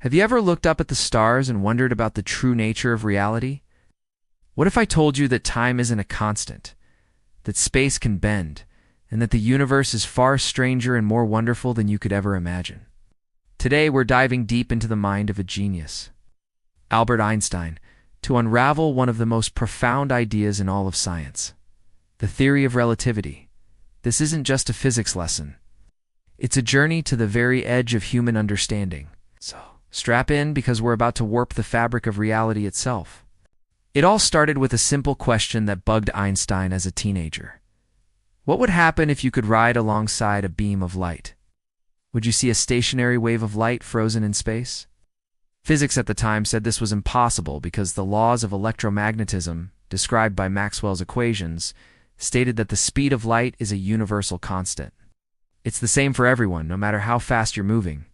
Have you ever looked up at the stars and wondered about the true nature of reality? What if I told you that time isn't a constant, that space can bend, and that the universe is far stranger and more wonderful than you could ever imagine? Today, we're diving deep into the mind of a genius, Albert Einstein, to unravel one of the most profound ideas in all of science, the theory of relativity. This isn't just a physics lesson. It's a journey to the very edge of human understanding. So, strap in because we're about to warp the fabric of reality itself. It all started with a simple question that bugged Einstein as a teenager. What would happen if you could ride alongside a beam of light? Would you see a stationary wave of light frozen in space? Physics at the time said this was impossible because the laws of electromagnetism, described by Maxwell's equations, stated that the speed of light is a universal constant. It's the same for everyone, no matter how fast you're moving.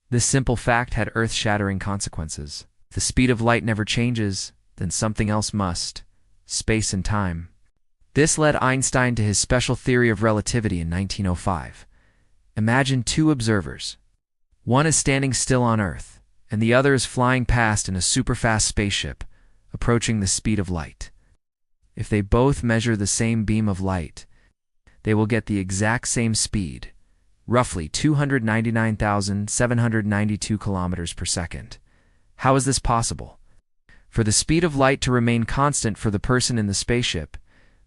This simple fact had earth-shattering consequences. If the speed of light never changes, then something else must: space and time. This led Einstein to his special theory of relativity in 1905. Imagine two observers. One is standing still on Earth, and the other is flying past in a superfast spaceship, approaching the speed of light. If they both measure the same beam of light, they will get the exact same speed, roughly 299,792 kilometers per second. How is this possible? For the speed of light to remain constant for the person in the spaceship,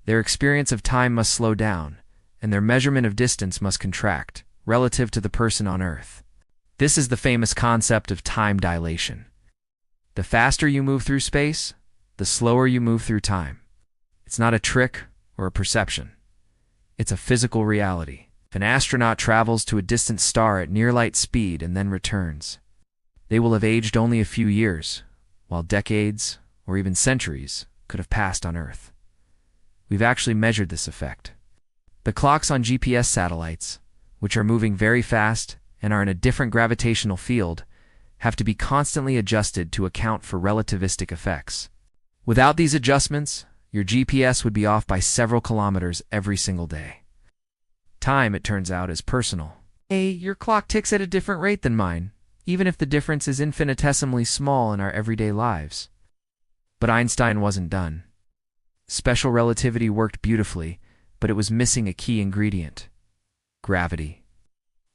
their experience of time must slow down, and their measurement of distance must contract, relative to the person on Earth. This is the famous concept of time dilation. The faster you move through space, the slower you move through time. It's not a trick or a perception. It's a physical reality. If an astronaut travels to a distant star at near-light speed and then returns, they will have aged only a few years, while decades, or even centuries, could have passed on Earth. We've actually measured this effect. The clocks on GPS satellites, which are moving very fast and are in a different gravitational field, have to be constantly adjusted to account for relativistic effects. Without these adjustments, your GPS would be off by several kilometers every single day. Time, it turns out, is personal. Hey, your clock ticks at a different rate than mine, even if the difference is infinitesimally small in our everyday lives. But Einstein wasn't done. Special relativity worked beautifully, but it was missing a key ingredient: gravity.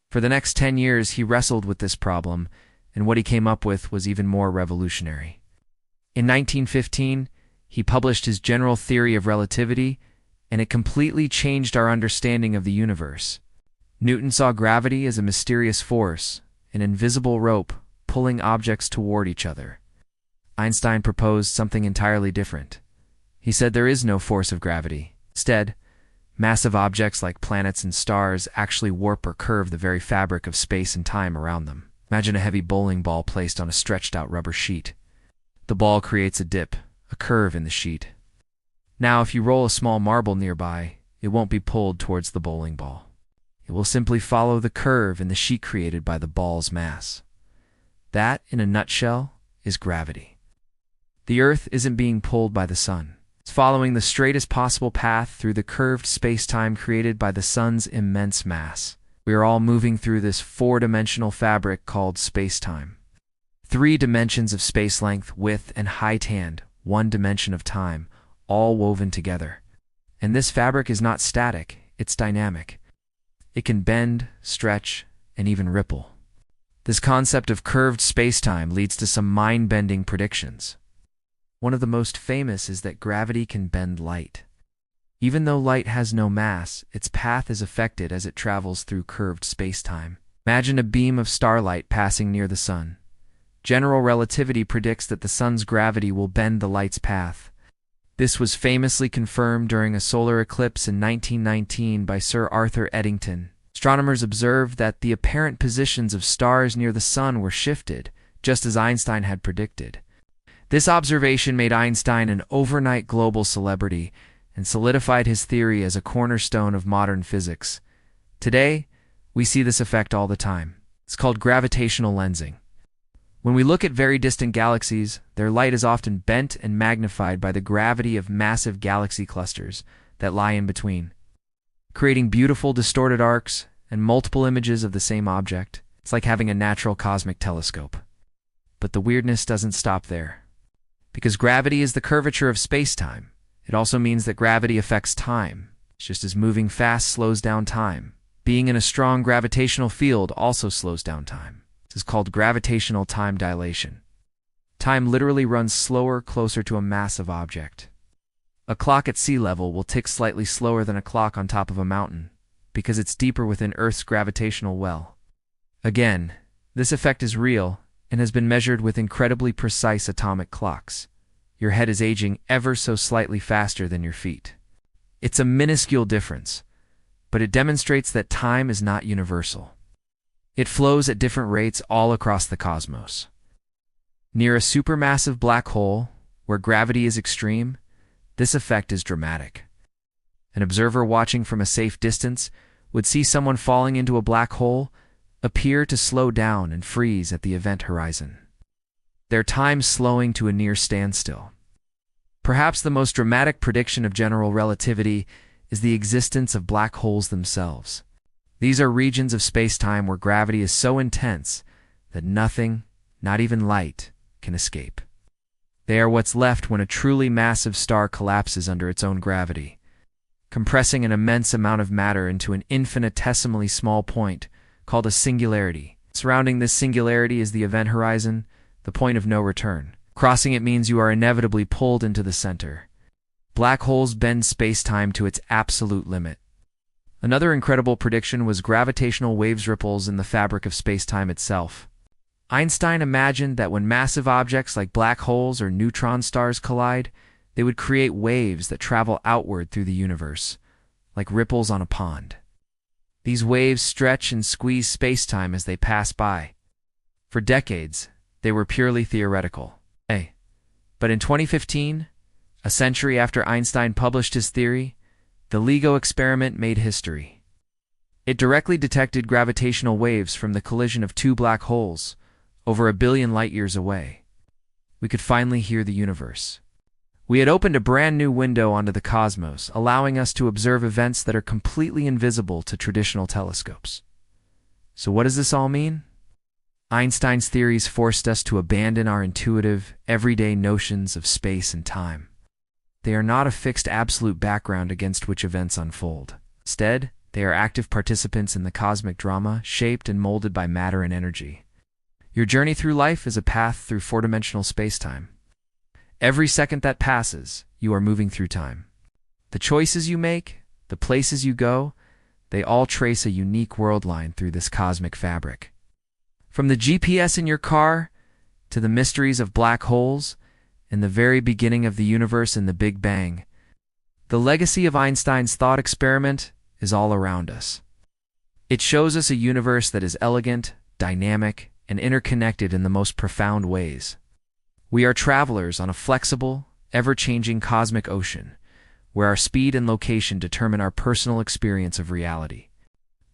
For the next 10 years, he wrestled with this problem, and what he came up with was even more revolutionary. In 1915, he published his general theory of relativity, and it completely changed our understanding of the universe. Newton saw gravity as a mysterious force, an invisible rope pulling objects toward each other. Einstein proposed something entirely different. He said there is no force of gravity. Instead, massive objects like planets and stars actually warp or curve the very fabric of space and time around them. Imagine a heavy bowling ball placed on a stretched-out rubber sheet. The ball creates a dip, a curve in the sheet. Now, if you roll a small marble nearby, it won't be pulled towards the bowling ball. It will simply follow the curve in the sheet created by the ball's mass. That, in a nutshell, is gravity. The Earth isn't being pulled by the sun. It's following the straightest possible path through the curved space-time created by the sun's immense mass. We are all moving through this four-dimensional fabric called space-time. 3 dimensions of space length, width, and height, and 1 dimension of time, all woven together. And this fabric is not static, it's dynamic. It can bend, stretch, and even ripple. This concept of curved space-time leads to some mind-bending predictions. One of the most famous is that gravity can bend light. Even though light has no mass, its path is affected as it travels through curved space-time. Imagine a beam of starlight passing near the sun. General relativity predicts that the sun's gravity will bend the light's path. This was famously confirmed during a solar eclipse in 1919 by Sir Arthur Eddington. Astronomers observed that the apparent positions of stars near the sun were shifted, just as Einstein had predicted. This observation made Einstein an overnight global celebrity and solidified his theory as a cornerstone of modern physics. Today, we see this effect all the time. It's called gravitational lensing. When we look at very distant galaxies, their light is often bent and magnified by the gravity of massive galaxy clusters that lie in between, creating beautiful distorted arcs and multiple images of the same object. It's like having a natural cosmic telescope. But the weirdness doesn't stop there. Because gravity is the curvature of spacetime, it also means that gravity affects time, just as moving fast slows down time. Being in a strong gravitational field also slows down time. This is called gravitational time dilation. Time literally runs slower closer to a massive object. A clock at sea level will tick slightly slower than a clock on top of a mountain, because it's deeper within Earth's gravitational well. Again, this effect is real and has been measured with incredibly precise atomic clocks. Your head is aging ever so slightly faster than your feet. It's a minuscule difference, but it demonstrates that time is not universal. It flows at different rates all across the cosmos. Near a supermassive black hole, where gravity is extreme, this effect is dramatic. An observer watching from a safe distance would see someone falling into a black hole appear to slow down and freeze at the event horizon, their time slowing to a near standstill. Perhaps the most dramatic prediction of general relativity is the existence of black holes themselves. These are regions of space-time where gravity is so intense that nothing, not even light, can escape. They are what's left when a truly massive star collapses under its own gravity, compressing an immense amount of matter into an infinitesimally small point called a singularity. Surrounding this singularity is the event horizon, the point of no return. Crossing it means you are inevitably pulled into the center. Black holes bend space-time to its absolute limit. Another incredible prediction was gravitational waves ripples in the fabric of space-time itself. Einstein imagined that when massive objects like black holes or neutron stars collide, they would create waves that travel outward through the universe, like ripples on a pond. These waves stretch and squeeze space-time as they pass by. For decades, they were purely theoretical. But in 2015, a century after Einstein published his theory, the LIGO experiment made history. It directly detected gravitational waves from the collision of two black holes, over 1 billion light-years away. We could finally hear the universe. We had opened a brand new window onto the cosmos, allowing us to observe events that are completely invisible to traditional telescopes. So what does this all mean? Einstein's theories forced us to abandon our intuitive, everyday notions of space and time. They are not a fixed absolute background against which events unfold. Instead, they are active participants in the cosmic drama, shaped and molded by matter and energy. Your journey through life is a path through four-dimensional space-time. Every second that passes, you are moving through time. The choices you make, the places you go, they all trace a unique world line through this cosmic fabric. From the GPS in your car, to the mysteries of black holes, and the very beginning of the universe in the Big Bang, the legacy of Einstein's thought experiment is all around us. It shows us a universe that is elegant, dynamic, and interconnected in the most profound ways. We are travelers on a flexible, ever-changing cosmic ocean, where our speed and location determine our personal experience of reality.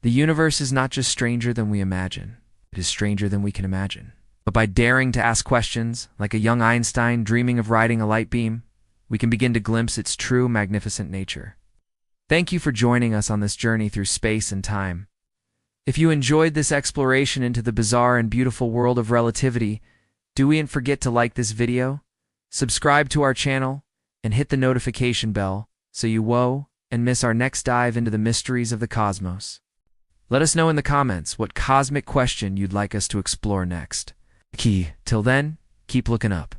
The universe is not just stranger than we imagine, it is stranger than we can imagine. But by daring to ask questions, like a young Einstein dreaming of riding a light beam, we can begin to glimpse its true, magnificent nature. Thank you for joining us on this journey through space and time. If you enjoyed this exploration into the bizarre and beautiful world of relativity, don't forget to like this video, subscribe to our channel, and hit the notification bell so you won't miss our next dive into the mysteries of the cosmos. Let us know in the comments what cosmic question you'd like us to explore next. Till then, keep looking up.